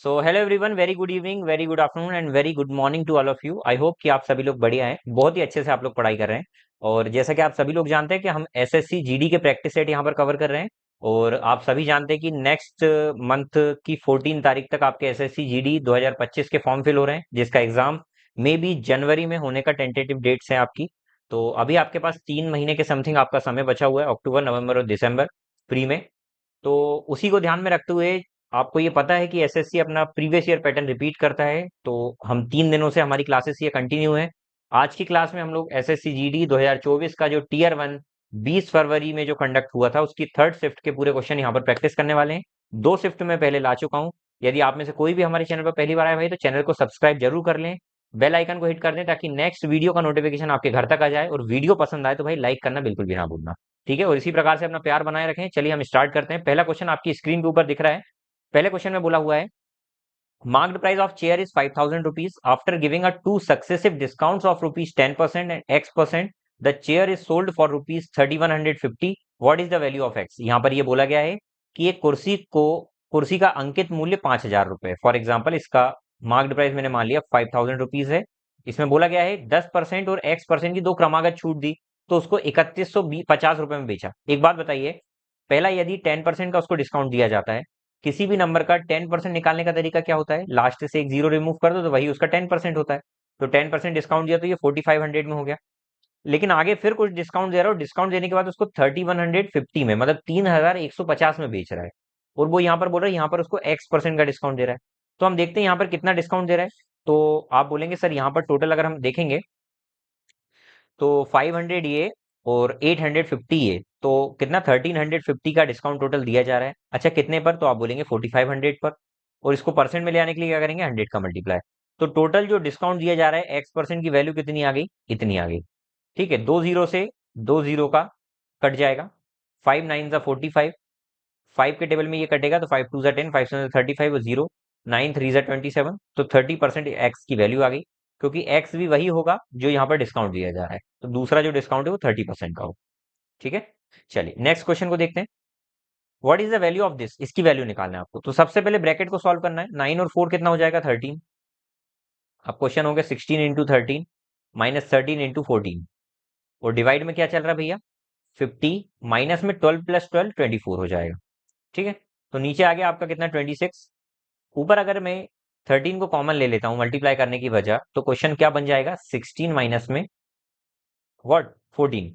So hello everyone, very good evening, very good afternoon and very good morning to all of you. I hope कि आप सभी लोग बढ़िया हैं, बहुत ही अच्छे से आप लोग पढ़ाई कर रहे हैं। और जैसा कि आप सभी लोग जानते हैं कि हम एसएससी जीडी के प्रैक्टिस सेट यहाँ पर कवर कर रहे हैं। और आप सभी जानते हैं कि नेक्स्ट मंथ की 14 तारीख तक आपके एसएससी जीडी 2025 के फॉर्म फिल हो रहे हैं, जिसका एग्जाम मे बी जनवरी में होने का टेंटेटिव डेट्स है आपकी। तो अभी आपके पास 3 महीने के समथिंग आपका समय बचा हुआ है, अक्टूबर, नवंबर और दिसंबर फ्री में। तो उसी को ध्यान में रखते हुए आपको ये पता है कि एसएससी अपना प्रीवियस ईयर पैटर्न रिपीट करता है, तो हम 3 दिनों से हमारी क्लासेस ये कंटिन्यू है। आज की क्लास में हम लोग एसएससी जीडी 2024 का जो टीयर 1 20 फरवरी में जो कंडक्ट हुआ था उसकी थर्ड शिफ्ट के पूरे क्वेश्चन यहाँ पर प्रैक्टिस करने वाले हैं। 2 शिफ्ट में पहले ला चुका हूँ। यदि आप में से कोई भी हमारे चैनल पर पहली बार आया भाई तो चैनल को सब्सक्राइब जरूर कर लें, बेल आइकन को हिट कर दें ताकि नेक्स्ट वीडियो का नोटिफिकेशन आपके घर तक आ जाए। और वीडियो पसंद आए तो भाई लाइक करना बिल्कुल भी ना भूलना। ठीक है, और इसी प्रकार से अपना प्यार बनाए रखें। चलिए हम स्टार्ट करते हैं। पहला क्वेश्चन आपकी स्क्रीन के ऊपर दिख रहा है। पहले क्वेश्चन में बोला हुआ है, marked price of chair is 5000 rupees. After giving a two successive discounts of rupees 10% and x%, the chair is sold for rupees 3150. What is the value of x? यहाँ पर ये बोला गया है कि एक कुर्सी का अंकित मूल्य 5000 रुपए। फॉर एग्जाम्पल इसका मार्क्ड प्राइस मैंने मान लिया 5000 रुपीज है। इसमें बोला गया है 10% और x% की दो क्रमागत छूट दी, तो उसको 3150 रुपए में बेचा। एक बात बताइए, पहला, यदि 10% का उसको डिस्काउंट दिया जाता है, किसी भी नंबर का 10% निकालने का तरीका क्या होता है? लास्ट से एक जीरो रिमूव कर दो तो वही उसका 10% होता है। तो 10% डिस्काउंट दिया तो ये 4500 में हो गया। लेकिन आगे फिर कुछ डिस्काउंट दे रहा हो, डिस्काउंट देने के बाद उसको 3150 में, मतलब 3150 में बेच रहा है। और वो यहाँ पर बोल रहा है यहाँ पर उसको x% का डिस्काउंट दे रहा है। तो हम देखते हैं यहाँ पर कितना डिस्काउंट दे रहा है। तो आप बोलेंगे सर यहाँ पर टोटल अगर हम देखेंगे तो 500 ये और 850 ये, तो कितना 1350 का डिस्काउंट टोटल दिया जा रहा है। अच्छा, कितने पर? तो आप बोलेंगे 4500 पर। और इसको परसेंट में ले आने के लिए क्या करेंगे? 100 का मल्टीप्लाई। तो टोटल जो डिस्काउंट दिया जा रहा है x% की वैल्यू कितनी आ गई? इतनी आ गई। ठीक है, दो जीरो से दो जीरो का कट जाएगा। 5 9 जा 45, 5 के टेबल में ये कटेगा तो 5 2 जा 10, 5 7 जा 35 और जीरो, 9 3 जा 27, तो 30% एक्स की वैल्यू आ गई। क्योंकि एक्स भी वही होगा जो यहाँ पर डिस्काउंट दिया जा रहा है, तो दूसरा जो डिस्काउंट है वो 30% का हो। ठीक है, चलिए नेक्स्ट क्वेश्चन को देखते हैं। What is the value of this? इसकी वैल्यू निकालना है आपको। तो सबसे पहले ब्रैकेट को सॉल्व करना है। 9 और 4 कितना हो जाएगा? 13। अब क्वेश्चन हो गया 16 × 13 -13 × 14, और डिवाइड में क्या चल रहा है भैया? 50, माइनस में 12 + 12 24 हो जाएगा। ठीक है, तो नीचे आ गया आपका कितना? 26। ऊपर अगर मैं 13 को कॉमन ले लेता हूं मल्टीप्लाई करने की वजह, तो क्वेश्चन क्या बन जाएगा? 16 माइनस में व्हाट? 14।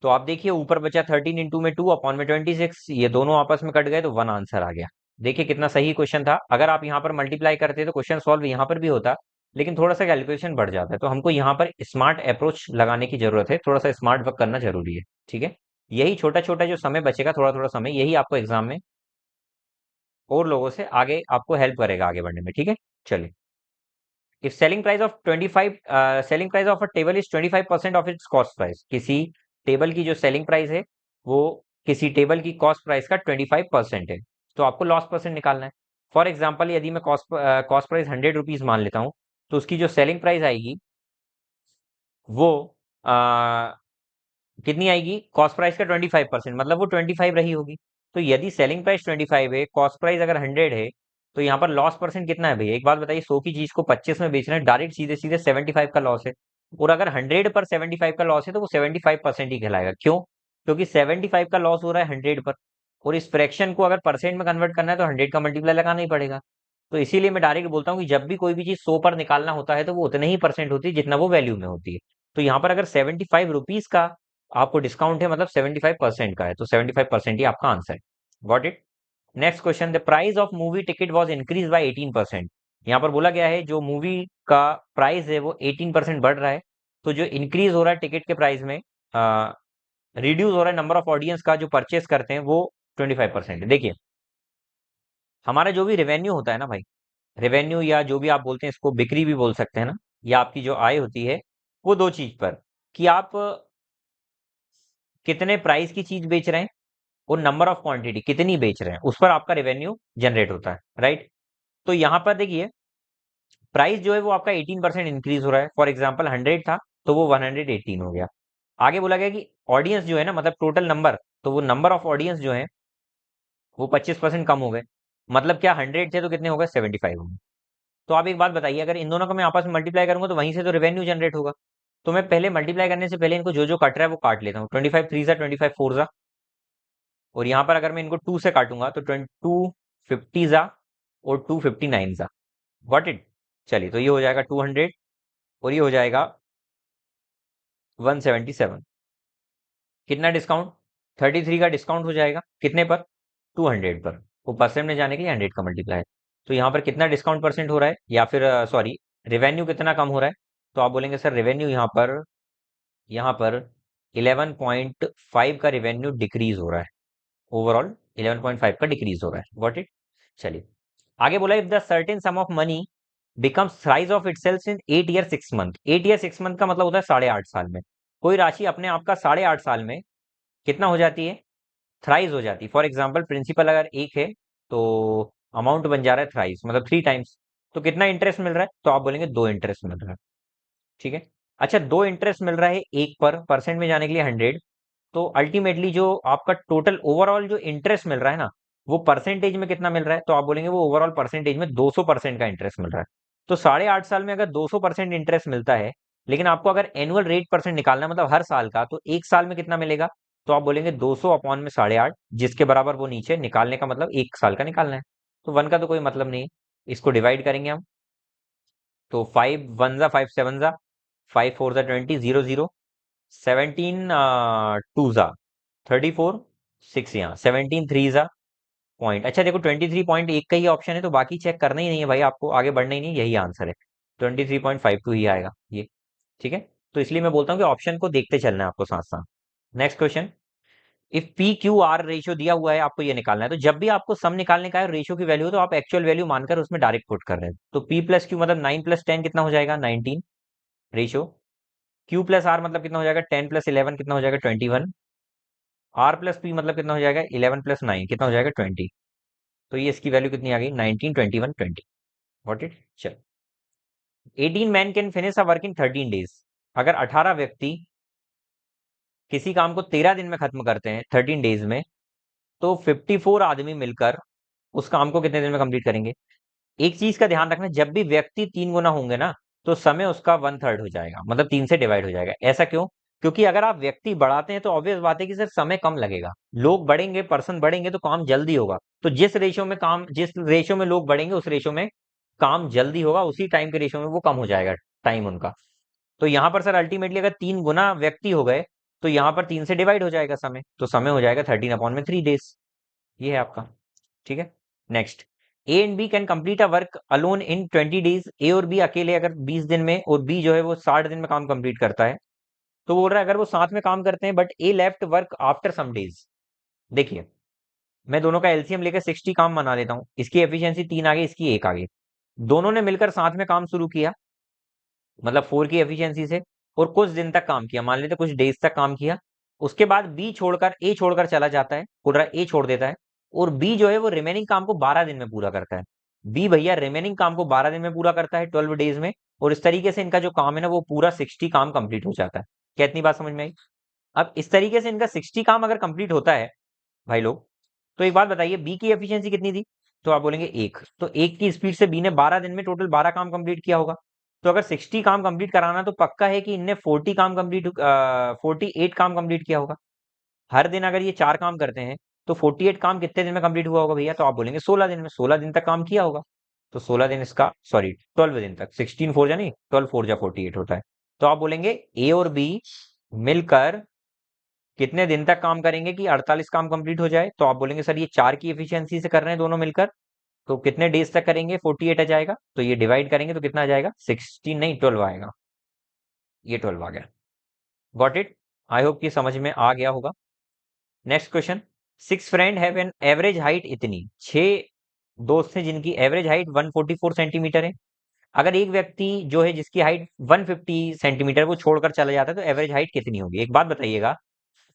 तो आप देखिए ऊपर बचा 13 इंटू में 2 अपॉन में 26, ये दोनों आपस में कट गए तो वन आंसर आ गया। देखिए कितना सही क्वेश्चन था। अगर आप यहाँ पर मल्टीप्लाई करते तो क्वेश्चन सॉल्व यहाँ पर भी होता, लेकिन थोड़ा सा कैलकुलेशन बढ़ जाता है। तो हमको यहाँ पर स्मार्ट अप्रोच लगाने की जरूरत है, थोड़ा सा स्मार्ट वर्क करना जरूरी है। ठीक है, यही छोटा छोटा जो समय बचेगा, थोड़ा थोड़ा समय, यही आपको एग्जाम में और लोगों से आगे आपको हेल्प करेगा आगे बढ़ने में। ठीक है, चलिए। If selling price of 25 selling price of a table is 25% of its cost price, किसी टेबल की जो सेलिंग प्राइस है वो किसी टेबल की कॉस्ट प्राइस का 25% है, तो आपको लॉस परसेंट निकालना है। फॉर एग्जाम्पल यदि मैं कॉस्ट प्राइस 100 रुपीज मान लेता हूँ, तो उसकी जो सेलिंग प्राइस आएगी वो कितनी आएगी? कॉस्ट प्राइस का 25%, मतलब वो 25 रही होगी। तो यदि सेलिंग प्राइस 25 है, कॉस्ट प्राइस अगर 100 है, तो यहाँ पर लॉस परसेंट कितना है भैया? एक बात बताइए, 100 की चीज को 25 में बेच रहे हैं, डायरेक्ट सीधे सीधे 75 का लॉस है। और अगर 100 पर 75 का लॉस है तो वो 75% ही कहलाएगा। क्यों? क्योंकि 75 का लॉस हो रहा है 100 पर, और इस फ्रैक्शन को अगर परसेंट में कन्वर्ट करना है तो 100 का मल्टीप्लाई लगाना ही पड़ेगा। तो इसीलिए मैं डायरेक्ट बोलता हूँ कि जब भी कोई भी चीज 100 पर निकालना होता है तो वो उतने ही परसेंट होती है जितना वो वैल्यू में होती है। तो यहाँ पर अगर 75 रुपीज का आपको डिस्काउंट है, मतलब 75% का है, तो 75% ही आपका आंसर है। Got it? Next question, the price of movie ticket was increase by 18%। यहाँ पर बोला गया है जो मूवी का प्राइस है वो 18% बढ़ रहा है। तो जो इंक्रीज हो रहा है टिकट के प्राइस में, रिड्यूस हो रहा है नंबर ऑफ ऑडियंस का जो परचेस करते हैं वो 25% है। देखिए हमारा जो भी रेवेन्यू होता है ना भाई, रेवेन्यू या जो भी आप बोलते हैं, इसको बिक्री भी बोल सकते हैं ना, या आपकी जो आय होती है, वो दो चीज पर, कि आप कितने प्राइस की चीज बेच रहे हैं और नंबर ऑफ क्वांटिटी कितनी बेच रहे हैं, उस पर आपका रेवेन्यू जनरेट होता है। राइट? तो यहां पर देखिए प्राइस जो है वो आपका 18% इंक्रीज हो रहा है। फॉर एग्जांपल 100 था तो वो 118 हो गया। आगे बोला गया कि ऑडियंस जो है ना, मतलब टोटल नंबर, तो वो नंबर ऑफ ऑडियंस जो है वो 25% कम हो गए। मतलब क्या 100 थे तो कितने हो गए 75 हो गए। तो आप एक बात बताइए, अगर इन दोनों को मैं आपस में मल्टीप्लाई करूंगा तो वहीं से तो रेवेन्यू जनरेट होगा। तो मैं पहले मल्टीप्लाई करने से पहले इनको जो जो कट रहा है वो काट लेता हूँ। 25 3 जा, 25 4 जा, और यहाँ पर अगर मैं इनको 2 से काटूंगा तो 250 जा और 259 जा। Got it. चलिए, तो ये हो जाएगा 200 और ये हो जाएगा 177। कितना डिस्काउंट? 33 का डिस्काउंट हो जाएगा कितने पर? 200 पर। वो परसेंट में जाने के लिए 100 का मल्टीप्लाई। तो यहाँ पर कितना डिस्काउंट परसेंट हो रहा है, या फिर सॉरी, रेवेन्यू कितना कम हो रहा है? तो आप बोलेंगे सर रेवेन्यू यहाँ पर 11.5 का रेवेन्यू डिक्रीज हो रहा है। ओवरऑल 11.5 का डिक्रीज हो रहा है। Got it. चलिए, आगे बोला if the certain some of money becomes thrice of itself in 8 year 6 month. 8 year 6 month का मतलब होता है 8.5 साल में। कोई राशि अपने आप का 8.5 साल में कितना हो जाती है? थ्राइस हो जाती है। फॉर एग्जाम्पल, प्रिंसिपल अगर एक है तो अमाउंट बन जा रहा है थ्राइस, मतलब 3 टाइम्स। तो कितना इंटरेस्ट मिल रहा है? तो आप बोलेंगे 2 इंटरेस्ट मिल रहा है। ठीक है। अच्छा, 2 इंटरेस्ट मिल रहा है एक पर, परसेंट में जाने के लिए 100। तो अल्टीमेटली जो आपका टोटल ओवरऑल जो इंटरेस्ट मिल रहा है ना, वो परसेंटेज में कितना मिल रहा है? तो आप बोलेंगे वो ओवरऑल परसेंटेज में 200% का इंटरेस्ट मिल रहा है। तो 8.5 साल में अगर 200% इंटरेस्ट मिलता है, लेकिन आपको अगर एनुअल रेट परसेंट निकालना है, मतलब हर साल का, तो एक साल में कितना मिलेगा? तो आप बोलेंगे 200 अपॉन में 8.5, जिसके बराबर वो नीचे निकालने का मतलब एक साल का निकालना है। तो 1 का तो कोई मतलब नहीं है। इसको डिवाइड करेंगे हम, तो 5 1 जा 5 7 जा, 5 4 जा 20, 0 0, 17 2 जा 34, 6 यहाँ 17 3 जा पॉइंट। अच्छा देखो, 23.1 का ही ऑप्शन है, तो बाकी चेक करना ही नहीं है भाई, आपको आगे बढ़ना ही नहीं, यही आंसर है। 23.52 ही आएगा ये। ठीक है। तो इसलिए मैं बोलता हूँ कि ऑप्शन को देखते चलना है आपको साथ साथ। Next question, if P Q R ratio दिया हुआ है, आपको ये निकालना है। तो जब भी आपको सम निकालने का है, रेशियो की वैल्यू, तो आप एक्चुअल वैल्यू मानकर उसमें डायरेक्ट पुट कर रहे हैं। तो पी प्लस क्यू मतलब 9 + 10 कितना हो जाएगा? 19 रेशियो। क्यू प्लस आर मतलब कितना हो जाएगा? 10 + 11 कितना हो जाएगा? 21। आर प्लस पी मतलब कितना हो जाएगा? 11 + 9 कितना हो जाएगा? 20। तो ये इसकी वैल्यू कितनी आ गई? 19 21 20। What it. चल, 18 man can finish a work in 13 days. अगर 18 व्यक्ति किसी काम को 13 दिन में खत्म करते हैं, 13 डेज में, तो 54 आदमी मिलकर उस काम को कितने दिन में कंप्लीट करेंगे? एक चीज का ध्यान रखना, जब भी व्यक्ति 3 गुना होंगे ना, तो समय उसका 1/3 हो जाएगा, मतलब 3 से डिवाइड हो जाएगा। ऐसा क्यों? क्योंकि अगर आप व्यक्ति बढ़ाते हैं तो ऑब्वियस बात है कि सर समय कम लगेगा। लोग बढ़ेंगे, पर्सन बढ़ेंगे तो काम जल्दी होगा। तो जिस रेशियो में लोग बढ़ेंगे, उस रेशियो में काम जल्दी होगा, उसी टाइम के रेशियो में वो कम हो जाएगा टाइम उनका। तो यहाँ पर सर अल्टीमेटली अगर 3 गुना व्यक्ति हो गए, तो यहाँ पर 3 से डिवाइड हो जाएगा समय, तो समय हो जाएगा 13/3 डेज। ये है आपका। ठीक है। Next, A and B can complete a work alone in 20 days. A और बी अकेले अगर 20 दिन में, और बी जो है वो 60 दिन में काम कंप्लीट करता है, तो बोल रहा है अगर वो साथ में काम करते हैं, but a left work after some days. देखिए, मैं दोनों का एलसीएम लेकर 60 काम बना देता हूँ। इसकी एफिशिएंसी 3 आ गई, इसकी 1 आ गई। दोनों ने मिलकर साथ में काम शुरू किया, मतलब 4 की एफिशिएंसी से, और कुछ दिन तक काम किया, मान लेते कुछ डेज तक काम किया। उसके बाद ए छोड़कर चला जाता है, पूरा ए छोड़ देता है, और बी जो है वो रिमेनिंग काम को 12 दिन में पूरा करता है। बी भैया रिमेनिंग काम को 12 दिन में पूरा करता है, 12 डेज में। और इस तरीके से इनका जो काम है ना, वो पूरा 60 काम कंप्लीट हो जाता है। क्या इतनी बात समझ में आई? अब इस तरीके से इनका 60 काम अगर कंप्लीट होता है भाई लोग, तो एक बात बताइए, बी की एफिशिएंसी कितनी थी? तो आप बोलेंगे 1। तो 1 की स्पीड से बी ने 12 दिन में टोटल 12 काम कंप्लीट किया होगा। तो अगर 60 काम कंप्लीट कराना, तो पक्का है कि इनने 48 काम कंप्लीट किया होगा। हर दिन अगर ये 4 काम करते हैं, तो 48 काम कितने दिन में कंप्लीट हुआ होगा भैया? तो आप बोलेंगे 16 दिन में। 16 दिन तक काम किया होगा। तो 16 दिन इसका, सॉरी 12 दिन तक, 16 4 जा नहीं, 12 4 जा 48 होता है। तो आप बोलेंगे ए और बी मिलकर कितने दिन तक काम करेंगे कि 48 काम कंप्लीट हो जाए? तो आप बोलेंगे सर ये 4 की एफिशिएंसी से कर रहे हैं दोनों मिलकर, तो कितने डेज तक करेंगे? 48 आ जाएगा। तो ये डिवाइड करेंगे तो कितना आ जाएगा? 16 नहीं, 12 आएगा। ये 12 आ गया। Got it. आई होप कि समझ में आ गया होगा। Next question, 6 friend have an average height इतनी। 6 दोस्त हैं जिनकी एवरेज हाइट 144 सेंटीमीटर है। अगर एक व्यक्ति जो है जिसकी हाइट 150 सेंटीमीटर, वो छोड़कर चला जाता है, तो एवरेज हाइट कितनी होगी? एक बात बताइएगा,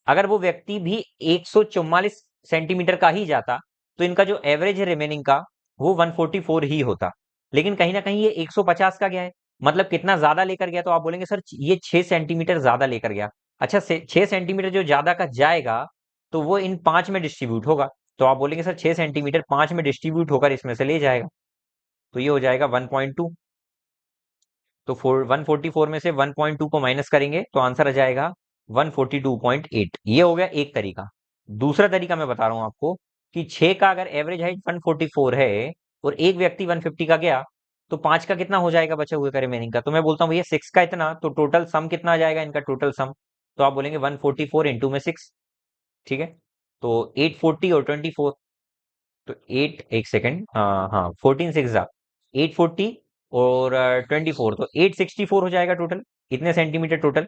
अगर वो व्यक्ति भी 144 सेंटीमीटर का ही जाता, तो इनका जो एवरेज है रिमेनिंग का, वो 144 ही होता। लेकिन कहीं ना कहीं ये 150 का गया है, मतलब कितना ज्यादा लेकर गया? तो आप बोलेंगे सर ये 6 सेंटीमीटर ज्यादा लेकर गया। अच्छा, 6 सेंटीमीटर जो ज्यादा का जाएगा, तो वो इन 5 में डिस्ट्रीब्यूट होगा। तो आप बोलेंगे सर 6 सेंटीमीटर 5 में डिस्ट्रीब्यूट होकर इसमें से ले जाएगा, तो ये हो जाएगा 1.2। तो 144 में से 1.2 को माइनस करेंगे तो आंसर आ जाएगा 142.8। ये हो गया एक तरीका। दूसरा तरीका मैं बता रहा हूं आपको कि 6 का अगर एवरेज हाइट 144 है और एक व्यक्ति 150 का गया, तो 5 का कितना हो जाएगा बचे हुए का रिमेनिंग का? तो मैं बोलता हूँ भैया 6 का इतना, तो टोटल सम कितना आ जाएगा इनका टोटल सम? तो आप बोलेंगे 144 इंटू में 6। ठीक है, तो 840 और 24, तो 8, एक सेकेंड, हाँ 14 सिक्स जा 840 और 24, तो 864 हो जाएगा टोटल, इतने सेंटीमीटर टोटल।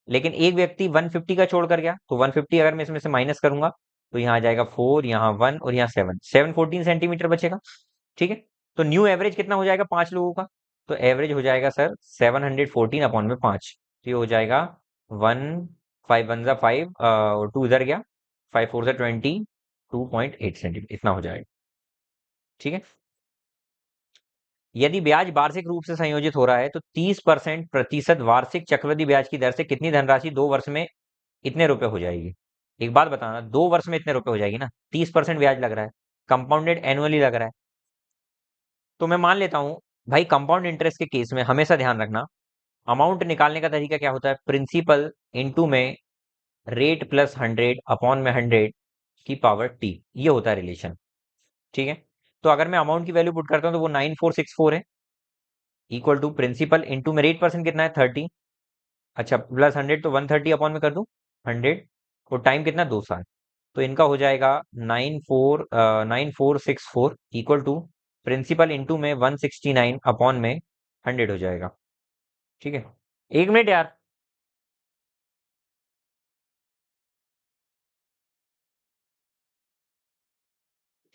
लेकिन एक व्यक्ति 150 का छोड़ कर गया, तो 150 अगर मैं इसमें से माइनस करूंगा तो यहाँ आ जाएगा 4, यहाँ 1 और यहाँ 7, 714 सेंटीमीटर बचेगा। ठीक है, तो न्यू एवरेज कितना हो जाएगा 5 लोगों का? तो एवरेज हो जाएगा सर 714 अपॉन में 5, तो ये हो जाएगा 1, 5 वन जा 5 और 2 इधर गया, 5 4 जा 20, 2.8 सेंटीमीटर इतना हो जाएगा। ठीक है, यदि ब्याज वार्षिक रूप से संयोजित हो रहा है तो 30% प्रतिशत वार्षिक चक्रवृद्धि ब्याज की दर से कितनी धनराशि 2 वर्ष में इतने रुपए हो जाएगी? एक बात बताना, 2 वर्ष में इतने रुपए हो जाएगी ना, 30% ब्याज लग रहा है, कंपाउंडेड एनुअली लग रहा है। तो मैं मान लेता हूं भाई, कंपाउंड इंटरेस्ट के केस में हमेशा ध्यान रखना, अमाउंट निकालने का तरीका क्या होता है? प्रिंसिपल इंटू में रेट प्लस 100 अपॉन में 100 की पावर टी, ये होता है रिलेशन। ठीक है, तो अगर मैं अमाउंट की वैल्यू पुट करता हूं तो वो 9464 है, इक्वल टू प्रिंसिपल इंटू में रेट परसेंट कितना है 30, अच्छा प्लस 100, तो 130 अपॉन में कर दूं 100, और टाइम कितना 2 साल, तो इनका हो जाएगा 9464 इक्वल टू प्रिंसिपल इंटू में 169 अपॉन में 100 हो जाएगा। ठीक है, एक मिनट यार,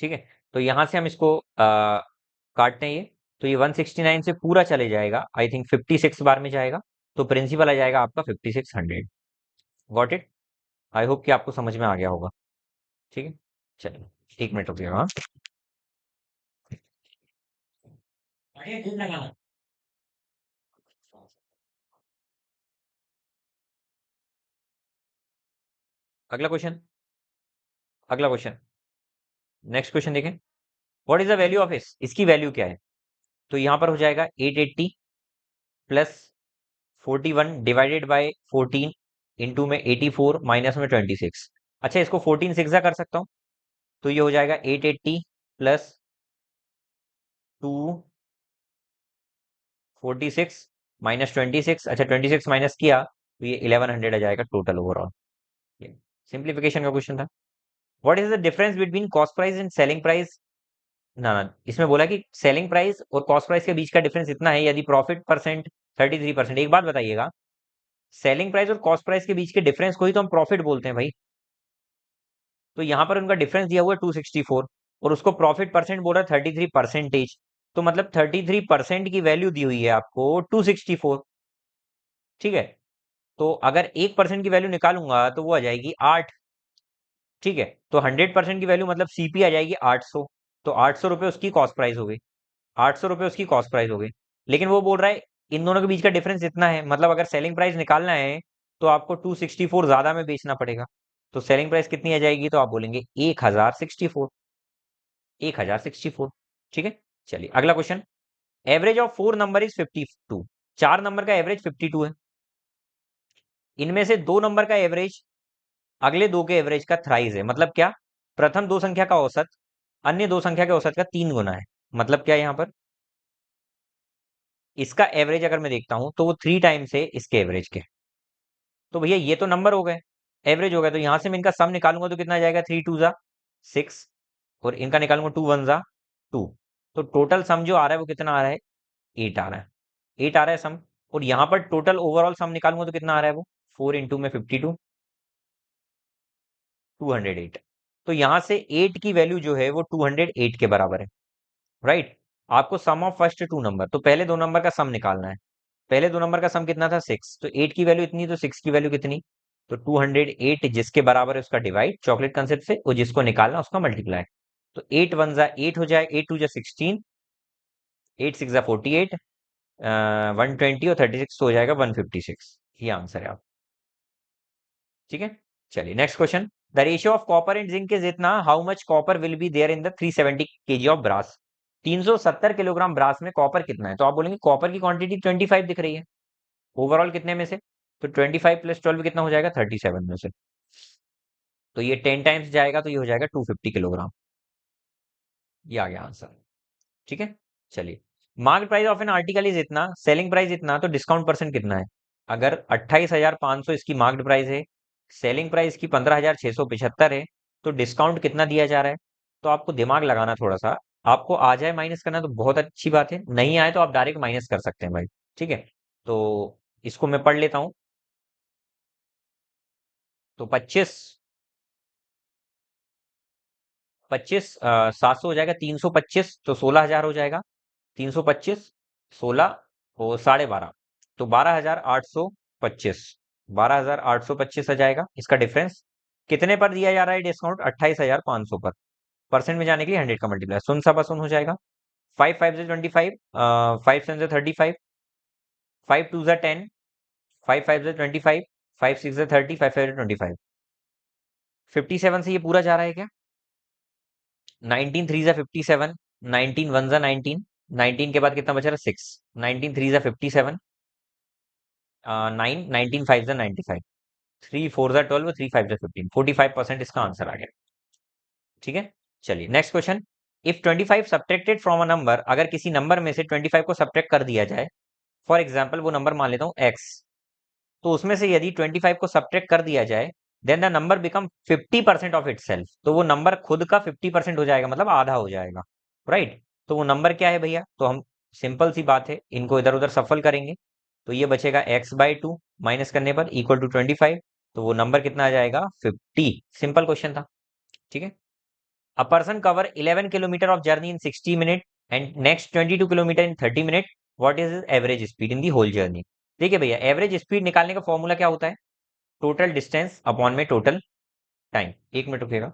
ठीक है, तो यहां से हम इसको काटते हैं ये, तो ये 169 से पूरा चले जाएगा, आई थिंक 56 बार में जाएगा, तो प्रिंसिपल आ जाएगा आपका 5600। Got it? आई होप कि आपको समझ में आ गया होगा। ठीक है, चलिए एक मिनट रुकिएगा। हाँ, अगला क्वेश्चन, अगला क्वेश्चन, नेक्स्ट क्वेश्चन देखें। What is the value of इस, इसकी वैल्यू क्या है? तो यहां पर हो जाएगा 880 प्लस 41 डिवाइडेड बाय 14 इंटू में 84 माइनस में 26। अच्छा, इसको 14 सिक्स कर सकता हूँ, तो ये हो जाएगा 880 प्लस 246 माइनस 26, अच्छा 26 माइनस किया तो ये 1100 आ जाएगा टोटल ओवरऑल। सिंप्लीफिकेशन का क्वेश्चन था। What is the difference between cost price and selling price? ना ना, इसमें बोला कि सेलिंग प्राइस और कॉस्ट प्राइस के बीच का डिफरेंस इतना है यदि प्रॉफिट परसेंट 33%। एक बात बताइएगा, सेलिंग प्राइस और कॉस्ट प्राइस के बीच के डिफरेंस को ही तो हम प्रॉफिट बोलते हैं भाई। तो यहाँ पर उनका डिफरेंस दिया हुआ है 264 और उसको प्रॉफिट परसेंट बोल रहा है 33%, तो मतलब 33% की वैल्यू दी हुई है आपको 264। ठीक है, तो अगर 1% की वैल्यू निकालूंगा तो वो आ जाएगी 8। ठीक है, तो 100% की वैल्यू मतलब सीपी आ जाएगी 800, तो 800 रुपये उसकी कॉस्ट प्राइस हो गई, 800 रुपये उसकी कॉस्ट प्राइस हो गई। लेकिन वो बोल रहा है इन दोनों के बीच का डिफरेंस इतना है, मतलब अगर सेलिंग प्राइस निकालना है तो आपको 264 ज्यादा में बेचना पड़ेगा। तो सेलिंग प्राइस कितनी आ जाएगी? तो आप बोलेंगे 1064, 1064। ठीक है, चलिए अगला question. Average of 4 number is 52, 4 number का एवरेज 52 है, इनमें से 2 नंबर का एवरेज अगले दो के एवरेज का थ्राइज है। मतलब क्या? प्रथम दो संख्या का औसत अन्य दो संख्या के औसत का 3 गुना है। मतलब क्या यहाँ पर? इसका एवरेज अगर मैं देखता हूं तो वो 3 टाइम्स है इसके एवरेज के। तो भैया ये तो नंबर हो गए, एवरेज हो गया, तो यहां से मैं इनका सम निकालूंगा तो कितना आ जाएगा? 3 2 जा 6 और इनका निकालूंगा 2 1 जा 2, तो टोटल सम जो आ रहा है वो कितना आ रहा है? 8 आ रहा है, 8 आ रहा है सम। और यहाँ पर टोटल ओवरऑल सम निकालूंगा तो कितना आ रहा है वो? 4 इंटू में 52, 208। तो यहां से 8 की वैल्यू जो है वो 208 के बराबर है। राइट, आपको सम ऑफ फर्स्ट टू नंबर, तो पहले दो नंबर का सम निकालना है। पहले दो नंबर का सम कितना था? 6, तो 8 की वैल्यू इतनी, तो 6 की वैल्यू कितनी? तो 208 जिसके बराबर है उसका डिवाइड चॉकलेट कंसेप्ट से, और जिसको निकालना उसका मल्टीप्लाई। तो 8 1 जा 8 हो जाए, 8 2 जा 16, 8 6 जा 48, 120 और 36 तो हो जाएगा 156। ये आंसर है आप। ठीक है, चलिए next question. The ratio of copper and zinc is इतना, how much copper will be there in the 370 kg of brass. 370 kilogram brass में कॉपर कितना है, तो आप बोलेंगे कॉपर की क्वांटिटी 25 दिख रही है, ओवरऑल कितने में से, तो 25 प्लस 12 कितना हो जाएगा, 37 में से। तो ये 10 टाइम्स जाएगा, तो ये हो जाएगा 250 किलोग्राम। ये आ गया आंसर। ठीक है, चलिए। Market price of an article is इतना, सेलिंग प्राइस इतना, तो डिस्काउंट परसेंट कितना है। अगर 28,500 इसकी मार्केट प्राइस है, सेलिंग प्राइस की 15,675 है, तो डिस्काउंट कितना दिया जा रहा है। तो आपको दिमाग लगाना थोड़ा सा, आपको आ जाए माइनस करना तो बहुत अच्छी बात है, नहीं आए तो आप डायरेक्ट माइनस कर सकते हैं भाई। ठीक है, तो इसको मैं पढ़ लेता हूँ। तो 700 हो जाएगा, 325 तो 16,000 हो जाएगा, 325 16 और 12.5, तो 12,825, 12,825 आ जाएगा इसका डिफरेंस। कितने पर दिया जा रहा है डिस्काउंट, 28,500 पर। परसेंट में जाने के लिए 100 का मल्टीप्लाई, सुन सा बसुन हो जाएगा। 5 5 से 25, 5 7 से 35, 5 2 से 10, 5 5 से 25, 5 6 से 30, 5 5 से 25, 57 से ये पूरा जा रहा है क्या। 19 3 से 57, 19 1 से 19, 19 के बाद कितना बचा रहा, 6, 19 3 से 57, 9, 19 5 से 95, 3 4 से 12, 3 5 से 15, 45% इसका आंसर आ गया। ठीक है, चलिए next question. If 25 subtracted from a number, अगर किसी नंबर में से 25 को सब्ट्रैक्ट कर दिया जाए, फॉर एग्जाम्पल वो नंबर मान लेता हूँ x, तो उसमें से यदि 25 को सब्ट्रैक्ट कर दिया जाए, then the number become 50% of itself, तो वो नंबर खुद का 50% हो जाएगा, मतलब आधा हो जाएगा, राइट। तो वो नंबर क्या है भैया, तो हम सिंपल सी बात है, इनको इधर उधर सफल करेंगे, तो ये बचेगा x/2 माइनस करने पर इक्वल टू 25, तो वो नंबर कितना आ जाएगा, 50। सिंपल क्वेश्चन था। ठीक है, a person cover 11 kilometre of journey in 60 minute and next 22 kilometre in 30 minute, what is average speed in the whole journey. देखिए भैया, एवरेज स्पीड निकालने का फॉर्मूला क्या होता है, टोटल डिस्टेंस अपॉन में टोटल टाइम। एक मिनट रुकेगा,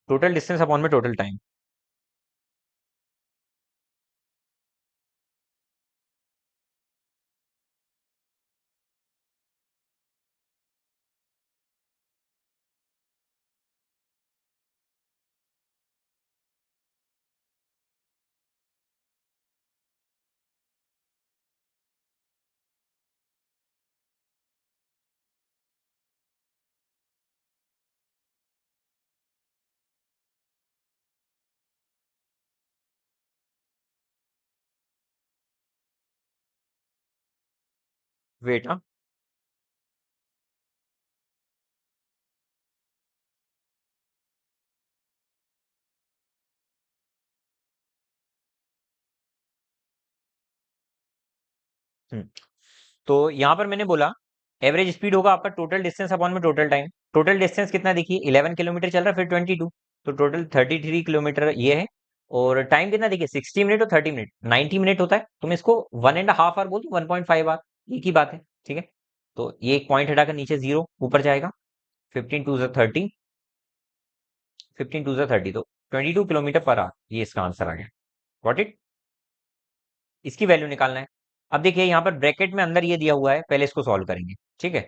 टोटल डिस्टेंस अपॉन में टोटल टाइम। वेट, हाँ। हम्म, तो यहां पर मैंने बोला एवरेज स्पीड होगा आपका टोटल डिस्टेंस अपॉन में टोटल टाइम। टोटल डिस्टेंस कितना देखिए, 11 किलोमीटर चल रहा है, फिर 22, तो टोटल 33 किलोमीटर ये है। और टाइम कितना देखिए, 60 मिनट और 30 मिनट, 90 मिनट होता है, तो मैं इसको 1.5 आवर बोल दूं, 1.5 आवर, एक ही बात है। ठीक है, तो ये एक पॉइंट हटाकर नीचे जीरो ऊपर जाएगा, 15 2 30, 15 2 30, तो 22 किलोमीटर पर आवर, ये इसका आंसर आ गया। Got it. इसकी वैल्यू निकालना है। अब देखिए यहाँ पर ब्रैकेट में अंदर ये दिया हुआ है, पहले इसको सॉल्व करेंगे। ठीक है,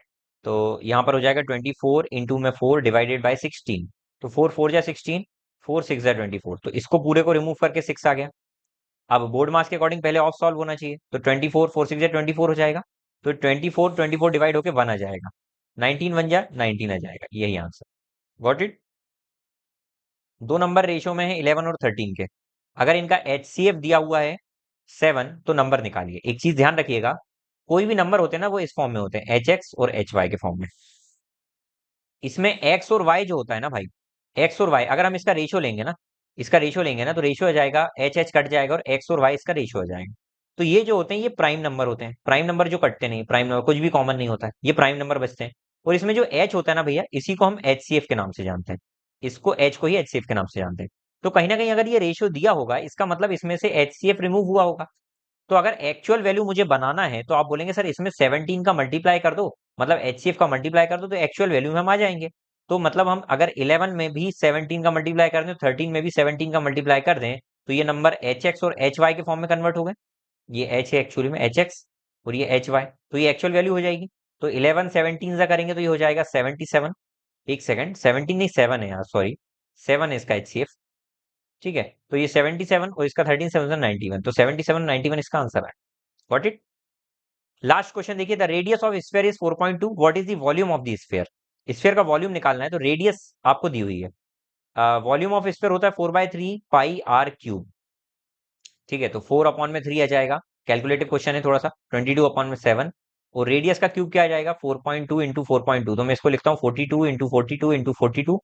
तो यहाँ पर हो जाएगा 24 इंटू में 4 डिवाइडेड बाई 16, तो 4 4 जा 16, 4 6 जा 24, तो इसको पूरे को रिमूव करके 6 आ गया। अब बोर्ड मास के अकॉर्डिंग पहले ऑफ सॉल्व होना चाहिए, तो 24 4 6 जा 24 हो जाएगा, तो 24 डिवाइड होके 1 आ जाएगा, 19 1 जा 19 आ जाएगा, यही आंसर। Got it. दो नंबर रेशियो में है 11 और 13 के, अगर इनका HCF दिया हुआ है 7, तो नंबर निकालिए। एक चीज ध्यान रखिएगा, कोई भी नंबर होते हैं ना, वो इस फॉर्म में होते हैं, HX और HY के फॉर्म में। इसमें एक्स और वाई जो होता है ना भाई, एक्स और वाई अगर हम इसका रेशियो लेंगे ना, इसका रेशियो लेंगे ना, तो रेशियो आ जाएगा, एच एच कट जाएगा और एक्स और वाई इसका रेशियो आ जाएगा। तो ये जो होते हैं ये प्राइम नंबर होते हैं, प्राइम नंबर जो कटते नहीं, प्राइम नंबर कुछ भी कॉमन नहीं होता है, ये प्राइम नंबर बचते हैं। और इसमें जो एच होता है ना भैया, इसी को हम HCF के नाम से जानते हैं, इसको एच को ही HCF के नाम से जानते हैं। तो कहीं ना कहीं अगर ये रेशियो दिया होगा, इसका मतलब इसमें से HCF रिमूव हुआ होगा। तो अगर एक्चुअल वैल्यू मुझे बनाना है, तो आप बोलेंगे सर इसमें 17 का मल्टीप्लाई कर दो, मतलब HCF का मल्टीप्लाई कर दो, तो एक्चुअल वैल्यू में हम आ जाएंगे। तो मतलब हम अगर 11 में भी 17 का मल्टीप्लाई कर दें, 13 में भी 17 का मल्टीप्लाई कर दें, तो ये नंबर HX और HY के फॉर्म में कन्वर्ट हो गए। ये H है एक्चुअली में HX, और ये HY, तो ये एक्चुअल वैल्यू हो जाएगी। तो 11 17 से करेंगे तो ये हो जाएगा 77, एक सेकंड, 17 नहीं 7 है यार, सॉरी 7 है इसका HCF। ठीक है, तो ये 77 और इसका 13 7 91, तो 77 91 इसका आंसर है। Got it. लास्ट क्वेश्चन देखिए, the radius of sphere is 4.2, what is the volume of the sphere. Sphere का वॉल्यूम निकालना है, तो रेडियस आपको दी हुई है। वॉल्यूम ऑफ स्फीयर होता है 4/3 पाई r क्यूब। ठीक है, तो 4/3 आ जाएगा। कैलकुलेटिव क्वेश्चन है थोड़ा सा। 22/7। और रेडियस का क्यूब क्या आ जाएगा, 4.2 इंटू 4.2, तो मैं इसको लिखता हूँ 42 इंटू 42 इंटू 42।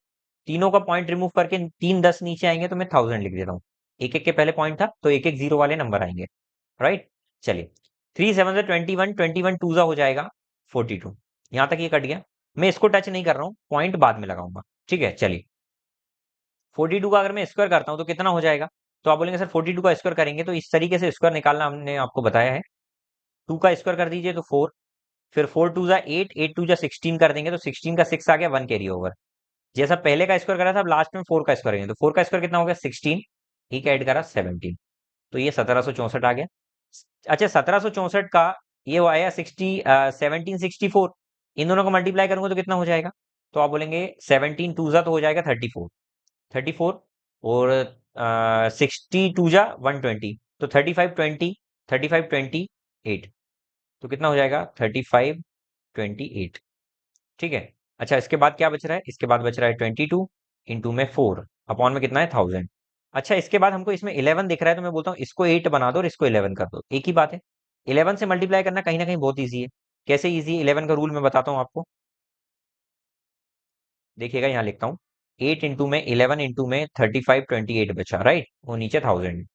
तीनों का पॉइंट रिमूव करके 3 10 नीचे आएंगे, तो मैं 1000 लिख देता हूँ। एक एक के पहले पॉइंट था, तो एक एक जीरो वाले नंबर आएंगे। राइट। चलिए, 3 7 21, 21 2 हो जाएगा 42। यहां तक ये कट गया। मैं इसको टच नहीं कर रहा हूँ, पॉइंट बाद में लगाऊंगा। ठीक है, चलिए 42 का अगर मैं स्क्वायर करता हूँ तो कितना हो जाएगा। तो आप बोलेंगे सर 42 का स्क्वायर करेंगे तो इस तरीके से स्क्वायर निकालना हमने आपको बताया है। 2 का स्क्वायर कर दीजिए तो 4, फिर 4 2 8, 8 2 16 कर देंगे तो 16 का 6 आ गया, 1 कैरी ओवर। जैसा पहले का स्क्वायर करा था, अब लास्ट में 4 का स्क्वायर करेंगे तो 4 का स्क्वायर कितना हो गया, 16। ठीक है, ऐड करा 17, तो ये 1764 आ गया। अच्छा, 1764 का ये वो आया 1764। इन दोनों को मल्टीप्लाई करूंगा तो कितना हो जाएगा। तो आप बोलेंगे 17 2 तो हो जाएगा 34। 34 और 60 2 120, तो 35 20 35 28, तो कितना हो जाएगा 35 28। ठीक है। अच्छा, इसके बाद क्या बच रहा है, इसके बाद बच रहा है 22 इंटू में 4 अपॉन में कितना है 1000। अच्छा, इसके बाद हमको इसमें 11 दिख रहा है, तो मैं बोलता हूँ इसको 8 बना दो और इसको 11 कर दो, एक ही बात है। 11 से मल्टीप्लाई करना कहीं ना कहीं बहुत ईजी है। कैसे ईजी है, 11 का रूल मैं बताता हूँ आपको। देखिएगा, यहाँ लिखता हूँ 8 इंटू में 11 इंटू में 35 28 बचा, राइट, वो नीचे 1000।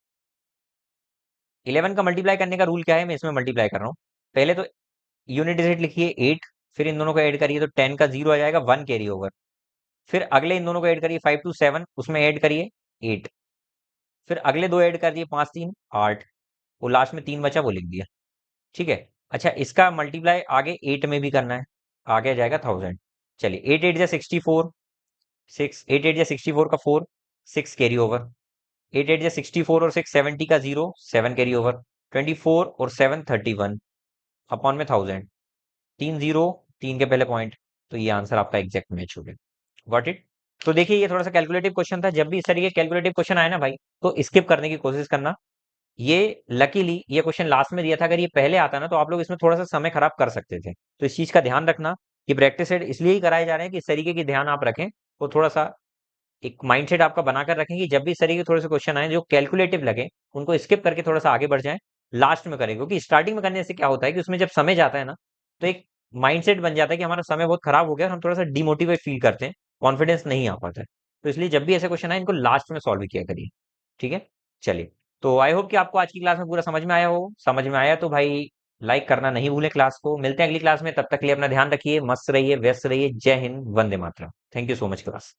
11 का मल्टीप्लाई करने का रूल क्या है, मैं इसमें मल्टीप्लाई कर रहा हूँ। पहले तो यूनिट डिजिट लिखिए 8, फिर इन दोनों को ऐड करिए तो 10 का 0 आ जाएगा, 1 कैरी ओवर। फिर अगले इन दोनों को ऐड करिए 5 2 7, उसमें ऐड करिए 8। फिर अगले दो ऐड कर दिए 5 3 8, वो लास्ट में 3 बचा, वो लिख दिया। ठीक है। अच्छा, इसका मल्टीप्लाई आगे 8 में भी करना है, आगे आ जाएगा 1000। चलिए 8 8 जा 64, 6 8 8 जा 64 का 4, 6 कैरी ओवर। 8 8 जा 64 और 6 70 का 0, 7 कैरी ओवर। 24 और 7 31 अपॉन में 1000। 3 0, 3 के पहले पॉइंट, तो ये आंसर आपका एग्जैक्ट मैच हो गया। Got it. तो देखिए, ये थोड़ा सा कैलकुलेटिव क्वेश्चन था। जब भी इस तरीके कैलकुलेटिव क्वेश्चन आए ना भाई, तो स्किप करने की कोशिश करना। ये लकीली ये क्वेश्चन लास्ट में दिया था, अगर ये पहले आता ना तो आप लोग इसमें थोड़ा सा समय खराब कर सकते थे। तो इस चीज का ध्यान रखना कि प्रैक्टिस सेट इसलिए ही कराए जा रहे हैं कि इस तरीके की ध्यान आप रखें, तो थोड़ा सा एक माइंडसेट आपका बनाकर रखें कि जब भी इस तरीके के थोड़े से क्वेश्चन आए जो कैलकुलेटिव लगे, उनको स्किप करके थोड़ा सा आगे बढ़ जाएं, लास्ट में करें। क्योंकि स्टार्टिंग में करने से क्या होता है कि उसमें जब समय जाता है ना, तो एक माइंडसेट बन जाता है कि हमारा समय बहुत खराब हो गया और हम थोड़ा सा डिमोटिवेट फील करते हैं, कॉन्फिडेंस नहीं आ पाता है। तो इसलिए जब भी ऐसे क्वेश्चन आए, इनको लास्ट में सॉल्व किया करिए। ठीक है। चलिए, तो आई होप कि आपको आज की क्लास में पूरा समझ में आया हो। समझ में आया तो भाई लाइक करना नहीं भूलें क्लास को। मिलते हैं अगली क्लास में, तब तक के लिए अपना ध्यान रखिए, मस्त रहिए, व्यस्त रहिए। जय हिंद, वंदे मातरम। Thank you so much class.